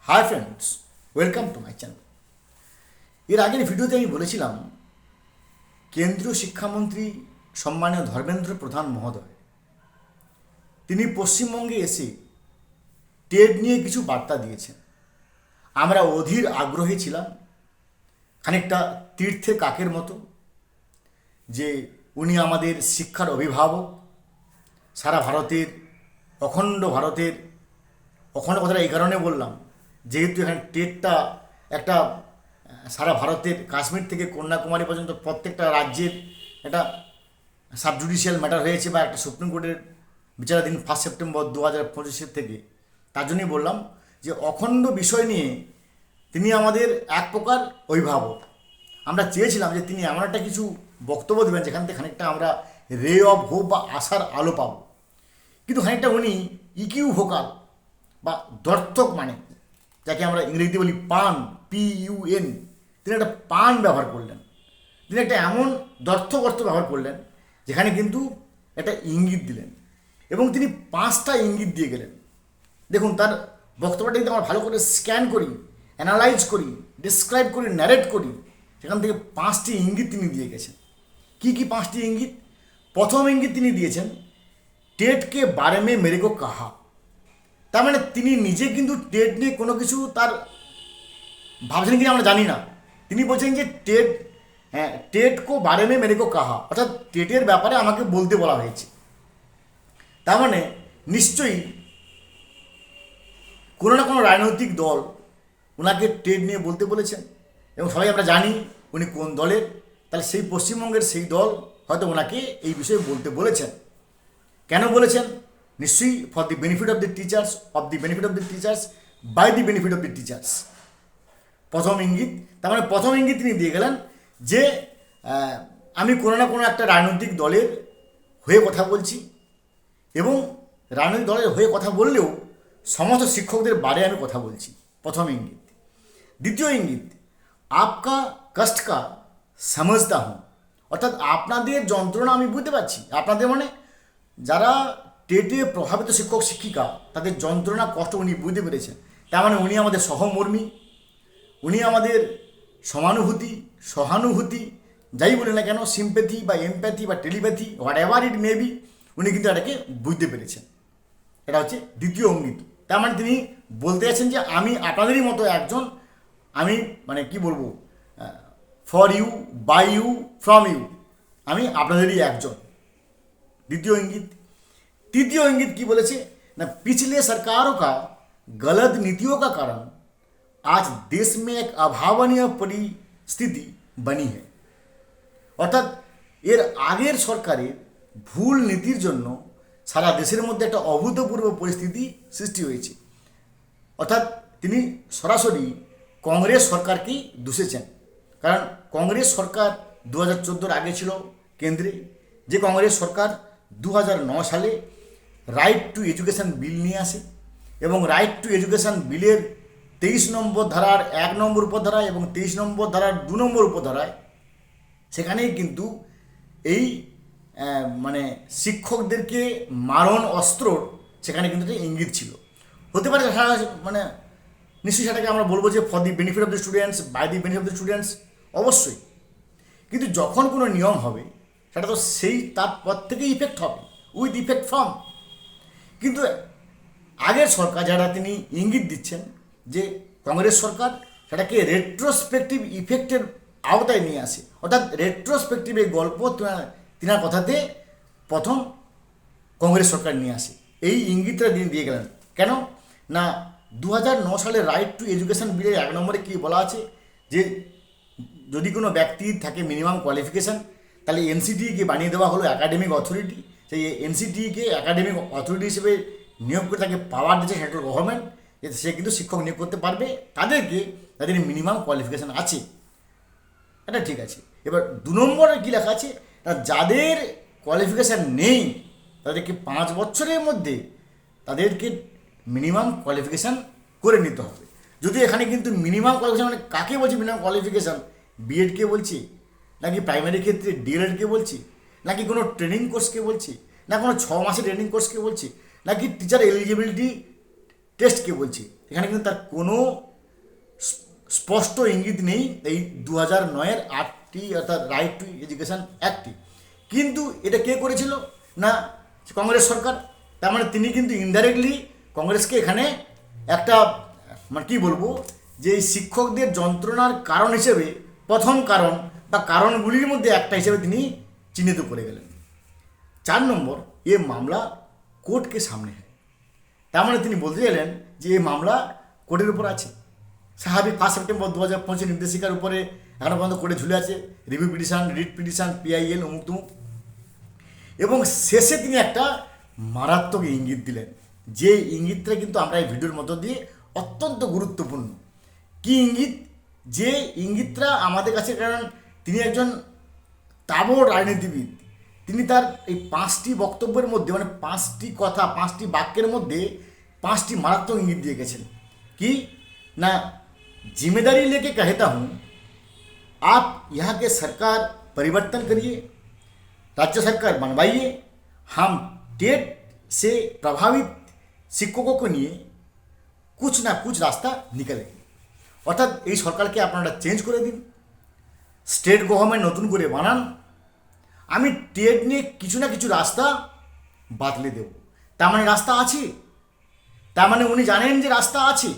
Hi friends, welcome to my channel. এর আগের ভিডিওতে আমি বলেছিলাম কেন্দ্রীয় শিক্ষামন্ত্রী সম্মানীয় ধর্মেন্দ্র প্রধান মহোদয় তিনি পশ্চিমবঙ্গে এসে টেট নিয়ে কিছু বার্তা দিয়েছেন। আমরা অধীর আগ্রহী ছিলাম, খানিকটা তীর্থে কাকের মতো, যে উনি আমাদের শিক্ষার অভিভাবক। সারা ভারতের, অখণ্ড ভারতের, অখণ্ড কথাটা এই কারণে বললাম যেহেতু এখানে টেটটা একটা সারা ভারতের কাশ্মীর থেকে কন্যাকুমারী পর্যন্ত প্রত্যেকটা রাজ্যের একটা সাব জুডিশিয়াল ম্যাটার হয়েছে, বা একটা সুপ্রিম কোর্টের বিচারাধীন 1 সেপ্টেম্বর 2025 থেকে। তার জন্যই বললাম যে অখণ্ড বিষয় নিয়ে তিনি আমাদের এক প্রকার অভিভাবক। আমরা চেয়েছিলাম যে তিনি এমন একটা কিছু বক্তব্য দেবেন যেখান থেকে খানিকটা আমরা রে অফ হোপ বা আশার আলো পাবো, কিন্তু খানিকটা উনি ইকিউ ভোকাল বা দর্থক, মানে যাকে আমরা ইংরেজিতে বলি পান, PUN, তিনি একটা পান ব্যবহার করলেন। তিনি একটা এমন দর্থক অর্থ ব্যবহার করলেন যেখানে কিন্তু একটা ইঙ্গিত দিলেন, এবং তিনি 5টা ইঙ্গিত দিয়ে গেলেন। দেখুন, তার বক্তব্যটা যদি আমরা ভালো করে স্ক্যান করি, অ্যানালাইজ করি, ডিসক্রাইব করি, ন্যারেট করি, সেখান থেকে 5টি ইঙ্গিত তিনি দিয়ে গেছেন। কি কি 5টি ইঙ্গিত? প্রথম ইঙ্গিত তিনি দিয়েছেন, টেটকে বারে মে মেরে কো কাহা। তার মানে তিনি নিজে কিন্তু টেট নিয়ে কোনো কিছু তার ভাবছেন কিনা আমরা জানি না। তিনি বলছেন যে টেট কো বারে মে মেরে কো কাহা, অর্থাৎ টেটের ব্যাপারে আমাকে বলতে বলা হয়েছে। তার মানে নিশ্চয়ই কোনো না কোনো রাজনৈতিক দল ওনাকে টেট নিয়ে বলতে বলেছেন, এবং সবাই আমরা জানি উনি কোন দলের। তাহলে সেই পশ্চিমবঙ্গের সেই দল হয়তো ওনাকে এই বিষয়ে বলতে বলেছেন। কেন বলেছেন? নিশ্চয়ই for the benefit of the teachers, by the benefit of the teachers. প্রথম ইঙ্গিত। তার মানে প্রথম ইঙ্গিত তিনি দিয়ে গেলেন যে আমি কোনো না কোনো একটা রাজনৈতিক দলের হয়ে কথা বলছি, এবং রাজনৈতিক দলের হয়ে কথা বললেও সমস্ত শিক্ষকদের বারে আমি কথা বলছি। প্রথম ইঙ্গিত। দ্বিতীয় ইঙ্গিত, আপকা কষ্ট কা সমঝতা হুঁ, অর্থাৎ আপনাদের যন্ত্রণা আমি বুঝতে পারছি। আপনাদের মানে যারা টেটে প্রভাবিত শিক্ষক শিক্ষিকা, তাদের যন্ত্রণা কষ্ট উনি বুঝতে পেরেছেন। তার মানে উনি আমাদের সহমর্মী, উনি আমাদের সমানুভূতি, সহানুভূতি, যাই বলি না কেন, সিম্প্যাথি বা এমপ্যাথি বা telepathy, what ever it may be, উনি কিন্তু এটাকে বুঝতে পেরেছেন। এটা হচ্ছে দ্বিতীয় ইঙ্গিত। তার মানে তিনি বলতে যাচ্ছেন যে আমি আপনাদেরই মতো একজন, আমি মানে কি বলবো, for you, by you, from you, আমি আপনাদেরই একজন। দ্বিতীয় ইঙ্গিত। तृतीय इंगित की बोले ना, पिछले सरकारों का गलत नीतियों का कारण आज देश में एक अभावनीय परिस्थिति बनी है। অর্থাৎ এর আগের সরকারের ভুল নীতির জন্য সারা দেশের মধ্যে একটা অভূতপূর্ব পরিস্থিতি সৃষ্টি হয়েছে। অর্থাৎ তিনি সরাসরি কংগ্রেস সরকারকেই দুষেছেন, কারণ কংগ্রেস সরকার 2014 আগে ছিল কেন্দ্রে, যে কংগ্রেস সরকার 2009 সালে রাইট টু এডুকেশন বিল নিয়ে আসে, এবং রাইট টু এডুকেশন বিলের 23 নম্বর ধারার 1 নম্বর উপধারায় এবং 23 নম্বর ধারার 2 নম্বর উপধারায় সেখানেই কিন্তু এই মানে শিক্ষকদেরকে মারণ অস্ত্র সেখানে কিন্তু একটা ইঙ্গিত ছিল। হতে পারে মানে নিশ্চয়ই সেটাকে আমরা বলবো যে for the benefit of the students, by the benefit of the students, অবশ্যই। কিন্তু যখন কোনো নিয়ম হবে সেটা তো সেই তারপর থেকে ইফেক্ট হবে, উইথ ইফেক্ট ফ্রম। কিন্তু আগের সরকার যারা তিনি ইঙ্গিত দিচ্ছেন যে কংগ্রেস সরকার, সেটাকে রেট্রোস্পেক্টিভ ইফেক্টের আওতায় নিয়ে আসে। অর্থাৎ রেট্রোস্পেক্টিভ এই গল্প তিনার কথাতে প্রথম কংগ্রেস সরকার নিয়ে আসে। এই ইঙ্গিতটা তিনি দিয়ে গেলেন। কেন না, 2009 সালে রাইট টু এডুকেশন বিলের 1 নম্বরে কী বলা আছে যে যদি কোনো ব্যক্তির থাকে মিনিমাম কোয়ালিফিকেশান, তাহলে এনসিটিকে বানিয়ে দেওয়া হলো একাডেমিক অথরিটি। সেই এনসিটিকে একাডেমিক অথরিটি হিসেবে নিয়োগ করে তাকে পাওয়ার দিচ্ছে সেন্ট্রাল গভর্নমেন্ট, যে সে কিন্তু শিক্ষক নিয়োগ করতে পারবে তাদেরকে যাদের মিনিমাম কোয়ালিফিকেশান আছে। এটা ঠিক আছে। এবার 2 নম্বরে কী লেখা আছে না, যাদের কোয়ালিফিকেশান নেই তাদেরকে 5 বছরের মধ্যে তাদেরকে মিনিমাম কোয়ালিফিকেশান করে নিতে হবে। যদি এখানে কিন্তু মিনিমাম কোয়ালিফিকেশান মানে কাকে বলছি মিনিমাম কোয়ালিফিকেশান? বিএডকে বলছি, নাকি প্রাইমারি ক্ষেত্রে ডিএলএডকে বলছি, নাকি কোনো ট্রেনিং কোর্সকে বলছি, না কোনো 6 মাসের ট্রেনিং কোর্সকে বলছি, নাকি টিচার এলিজিবিলিটি টেস্টকে বলছি? এখানে কিন্তু তার কোনো স্পষ্ট ইঙ্গিত নেই এই 2009-এর 8টি অর্থাৎ রাইট টু এডুকেশন অ্যাক্টটি। কিন্তু এটা কে করেছিল না কংগ্রেস সরকার। তার মানে তিনি কিন্তু ইনডাইরেক্টলি কংগ্রেসকে এখানে একটা মানে কী বলবো যে এই শিক্ষকদের যন্ত্রণার কারণ হিসেবে প্রথম কারণ বা কারণগুলির মধ্যে একটা হিসেবে তিনি চিহ্নিত করে গেলেন। 4 নম্বর, এ মামলা কোর্ট के सामने है। তার মানে তিনি বলতে গেলেন যে এই মামলা কোর্টের উপর আছে। স্বাভাবিক 1 সেপ্টেম্বর 2025 নির্দেশিকার উপরে এখনও পর্যন্ত কোর্টে ঝুলে আছে, review petition, writ petition, PIL অমুক তুমুক। এবং শেষে তিনি একটা মারাত্মক ইঙ্গিত দিলেন, যে ইঙ্গিতটা কিন্তু আমরা এই ভিডিওর মধ্য দিয়ে অত্যন্ত গুরুত্বপূর্ণ। কি ইঙ্গিত? যে ইঙ্গিতটা আমাদের কাছে, কারণ তিনি একজন তাবড় রাজনীতিবিদ, তিনি তার এই 5টি বক্তব্যের মধ্যে মানে 5টি কথা 5টি বাক্যের মধ্যে 5টি মারাত্মক ইঙ্গিত দিয়ে গেছেন। কি না, जिम्मेदारी लेके कहता हूँ आप यहाँ के सरकार परिवर्तन करिए, राज्य सरकार बनवाइए, हम टेट से प्रभावित शिक्षकों को নিয়ে कुछ ना कुछ রাস্তা নিকালেंगे। অর্থাৎ এই সরকারকে আপনারা চেঞ্জ করে দিন, স্টেট গভর্নমেন্ট নতুন করে বানান, আমি টেট নিয়ে কিছু না কিছু রাস্তা বাতলে দেব। তার মানে রাস্তা আছে, তার মানে উনি জানেন যে রাস্তা আছে,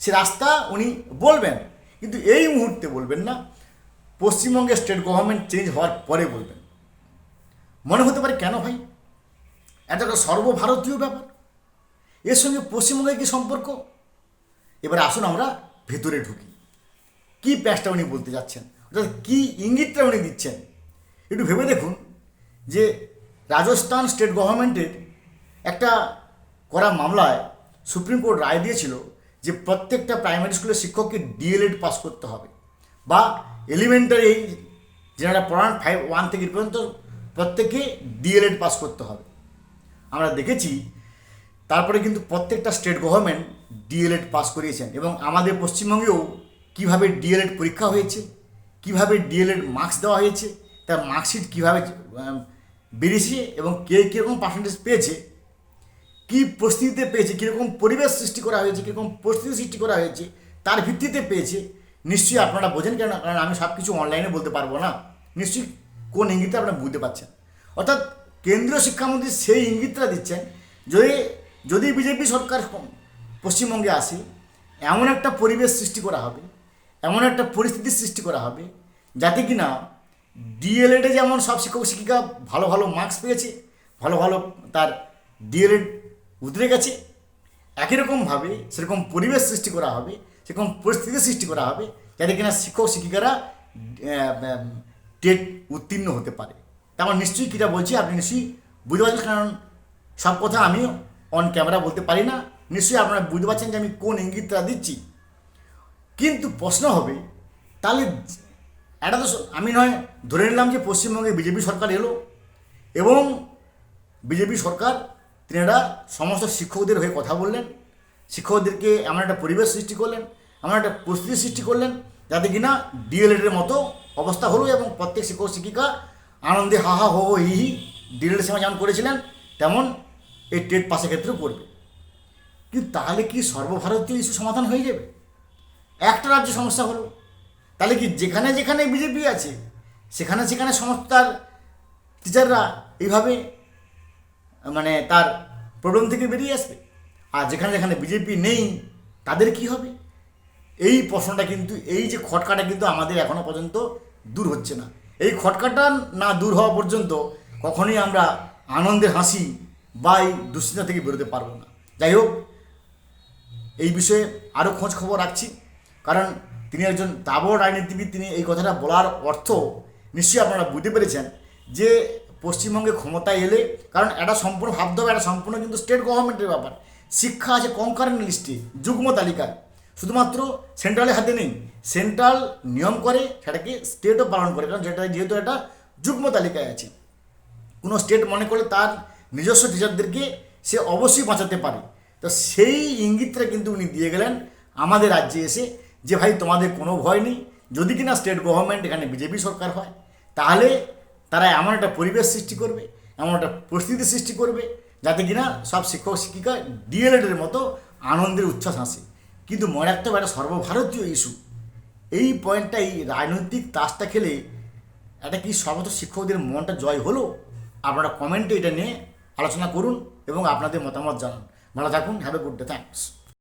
সে রাস্তা উনি বলবেন, কিন্তু এই মুহূর্তে বলবেন না, পশ্চিমবঙ্গের স্টেট গভর্নমেন্ট চেঞ্জ হওয়ার পরে বলবেন। মনে হতে পারে কেন ভাই, এটা একটা সর্বভারতীয় ব্যাপার, এর সঙ্গে পশ্চিমবঙ্গের কী সম্পর্ক? এবার আসুন আমরা ভেতরে ঢুকি, কী প্যাচটা উনি বলতে যাচ্ছেন, অর্থাৎ কী ইঙ্গিতটা উনি দিচ্ছেন। একটু ভেবে দেখুন যে রাজস্থান স্টেট গভর্নমেন্টের একটা করা মামলায় সুপ্রিম কোর্ট রায় দিয়েছিল যে প্রত্যেকটা প্রাইমারি স্কুলের শিক্ষককে DLED পাস করতে হবে, বা এলিমেন্টারি যারা পড়ান 1 থেকে 8 পর্যন্ত প্রত্যেকে DLED পাস করতে হবে। আমরা দেখেছি তারপরে কিন্তু প্রত্যেকটা স্টেট গভর্নমেন্ট DLED পাস করিয়েছেন, এবং আমাদের পশ্চিমবঙ্গেও কীভাবে DLED পরীক্ষা হয়েছে, কীভাবে DLED মার্কস দেওয়া হয়েছে, তার মার্কশিট কীভাবে বেরিয়েছে এবং কে কীরকম পার্সেন্টেজ পেয়েছে, কী পরিস্থিতিতে পেয়েছে, কীরকম পরিবেশ সৃষ্টি করা হয়েছে, কীরকম পরিস্থিতি সৃষ্টি করা হয়েছে, তার ভিত্তিতে পেয়েছে। নিশ্চয়ই আপনারা বোঝেন কেন, কারণ আমি সব কিছু অনলাইনে বলতে পারবো না, নিশ্চয়ই কোন ইঙ্গিতটা আপনারা বুঝতে পারছেন। অর্থাৎ কেন্দ্রীয় শিক্ষামন্ত্রী সেই ইঙ্গিতটা দিচ্ছেন যদি বিজেপি সরকার পশ্চিমবঙ্গে আসে, এমন একটা পরিবেশ সৃষ্টি করা হবে, এমন একটা পরিস্থিতির সৃষ্টি করা হবে যাতে কিনা DLED-এ যেমন সব শিক্ষক শিক্ষিকা ভালো ভালো মার্কস পেয়েছে, ভালো ভালো তার DLED উতরে গেছে, একই রকমভাবে সেরকম পরিবেশ সৃষ্টি করা হবে, সেরকম পরিস্থিতি সৃষ্টি করা হবে যাতে কিনা শিক্ষক শিক্ষিকারা টেট উত্তীর্ণ হতে পারে। তেমন নিশ্চয়ই কীটা বলছি আপনি নিশ্চয়ই বুঝতে পারছেন, কারণ সব কথা আমি অন ক্যামেরা বলতে পারি না, নিশ্চয়ই আপনারা বুঝতে পারছেন যে আমি কোন ইঙ্গিতটা দিচ্ছি। কিন্তু প্রশ্ন হবে, তাহলে এটা তো আমি নয় ধরে নিলাম যে পশ্চিমবঙ্গে বিজেপি সরকার এলো এবং বিজেপি সরকার তিনারা সমস্ত শিক্ষকদের হয়ে কথা বললেন, শিক্ষকদেরকে এমন একটা পরিবেশ সৃষ্টি করলেন, এমন একটা পরিস্থিতি সৃষ্টি করলেন যাতে কিনা DLED-এর মতো অবস্থা হলো এবং প্রত্যেক শিক্ষক শিক্ষিকা আনন্দে হা হা হো হো হি হি DLED-এর সময় যেমন করেছিলেন তেমন এই টেট পাসের ক্ষেত্রেও করবে। কিন্তু তাহলে কি সর্বভারতীয় ইস্যু সমাধান হয়ে যাবে? একটা রাজ্যে সমস্যা হলো, তাহলে কি যেখানে যেখানে বিজেপি আছে সেখানে সেখানে সমস্ত তার টিচাররা এইভাবে মানে তার প্রবলেম থেকে বেরিয়ে আসবে, আর যেখানে যেখানে বিজেপি নেই তাদের কি হবে? এই প্রশ্নটা কিন্তু, এই যে খটকাটা কিন্তু আমাদের এখনও পর্যন্ত দূর হচ্ছে না। এই খটকাটা না দূর হওয়া পর্যন্ত কখনোই আমরা আনন্দের হাসি বা এই দুশ্চিন্তা থেকে বেরোতে পারবো না। যাই হোক, এই বিষয়ে আরও খোঁজ খবর রাখছি, কারণ তিনি একজন তাবড় রাজনীতিবিদ, তিনি এই কথাটা বলার অর্থ নিশ্চয়ই আপনারা বুঝতে পেরেছেন যে পশ্চিমবঙ্গে ক্ষমতায় এলে, কারণ এটা সম্পূর্ণ ভাবতে হবে, এটা সম্পূর্ণ কিন্তু স্টেট গভর্নমেন্টের ব্যাপার। শিক্ষা আছে কনকারেন্ট লিস্টে, যুগ্ম তালিকায়, শুধুমাত্র সেন্ট্রালের হাতে নেই। সেন্ট্রাল নিয়ম করে, সেটাকে স্টেটও পালন করে, কারণ যেহেতু এটা যুগ্ম তালিকায় আছে। কোনো স্টেট মনে করলে তার নিজস্ব টিচারদেরকে সে অবশ্যই বাঁচাতে পারে। তো সেই ইঙ্গিতটা কিন্তু উনি দিয়ে গেলেন আমাদের রাজ্যে এসে, যে ভাই তোমাদের কোনো ভয় নেই, যদি কিনা স্টেট গভর্নমেন্ট এখানে বিজেপি সরকার হয় তাহলে তারা এমন একটা পরিবেশ সৃষ্টি করবে, এমন একটা পরিস্থিতি সৃষ্টি করবে যাতে কিনা সব শিক্ষক শিক্ষিকা DLED-এর মতো আনন্দের উচ্ছ্বাস আসে, কিন্তু মনে রাখতে হবে একটা সর্বভারতীয় ইস্যু। এই পয়েন্টটাই রাজনৈতিক তাসটা খেলে একটা কি সর্বত শিক্ষকদের মনটা জয় হলো? আপনারা কমেন্টে এটা নিয়ে আলোচনা করুন এবং আপনাদের মতামত জানান। ভালো থাকুন, have a good day, thanks.